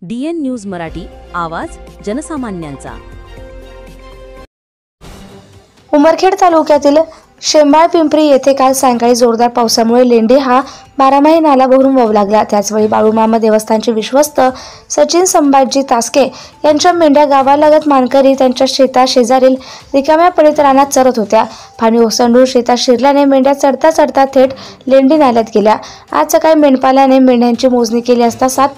DN news Marathi, आवाज जनसामान्यांचा। उमरखेड तालुक्यातील शेंबाळपिंपरी येथे काल सायंकाळी जोरदार पावसामुळे लेंडी हा बारामाही नाला भरून वाहू लागला। त्याचवेळी बाळूमामा देवस्थानचे विश्वस्त सचिन संभाजी तास्के यांच्या मेंढ्या गावालगत मानकरी त्यांच्या शेताशेजारील रिकाम्या पडीत रानात चरत होत्या। पाणी ओसंडून शेतात शिरल्याने मेंढ्या चढता चढता थेट लेंडी नाल्यात गेल्या। आज सकाळी मेंढपालाने मेंढ्यांची मोजणी केली असता 7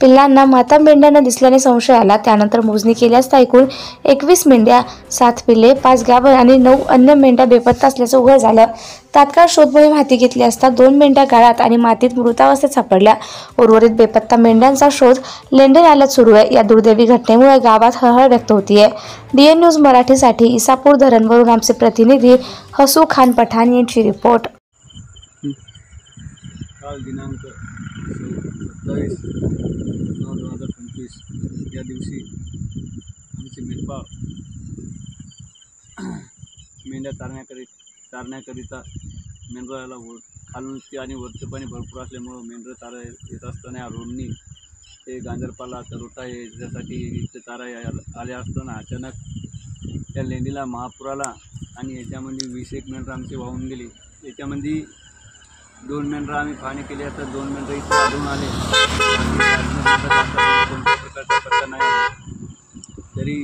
पिल्लांना माता मेंढ्यांना दिसल्याने संशय आला। त्यानंतर मोजणी केली असता एकूण 21 मेंढ्या, 7 पिल्ले, 5 गाभण आणि 9 अन्य मेंढ्या बेपत्ता असल्याचं उघड झालं। तात्काळ शोध मोहीम हाती घेतली असता 2 मेंढ्या गाळात आणि मातीत मृतावस्थेत सापडल्या। उर्वरित बेपत्ता मेंढ्यांचा शोध लेंडी नाल्यात सुरू आहे। या दुर्दैवी घटनेमुळे गावात हळहळ व्यक्त होतीये। DN न्यूज मराठीसाठी इसापूर धरणवरून आमचे प्रतिनिधी हसू खान पठाण यांची रिपोर्ट। काल दिनांक 27/9/2025 या दिवशी आमचे मेंढपाळ मेंढ्या चारण्याकरिता मेंढराला खालून आणि वरचं पाणी भरपूर असल्यामुळं मेंढरं चारा येत असताना या रोडनी ते गांजरपाला चरोटा याच्यासाठी इथे चारा आले असताना अचानक त्या लेंडीला महापूर आला आणि याच्यामध्ये 20 मेंढरं आमची वाहून गेली। याच्यामध्ये 2 मेंढरं आम्ही पाहणी केली असता 2 मेंढरं इथे आढळून आले। कोणत्या प्रकारचा पत्ता नाही तरी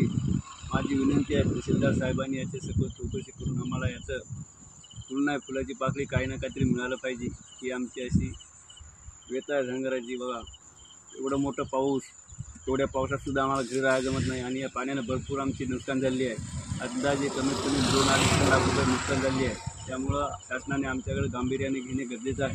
माझी विनंती आहे तहसीलदार साहेबांनी याची सखोल चौकशी करून आम्हाला याचं फुल नाही फुलाची पाकळी काही ना काहीतरी मिळालं पाहिजे। ही आमची अशी व्यथा आहे धनगराची। बघा एवढं मोठं पाऊस, तेवढ्या पावसातसुद्धा आम्हाला घरी राहायला जमत नाही आणि या पाण्यानं भरपूर आमची नुकसान झाली आहे। अंदाजे कमीत कमी 2-2.5 लाख रुपये नुकसान झाली आहे। त्यामुळं शासनाने आमच्याकडे गांभीर्याने घेणे गरजेचं आहे।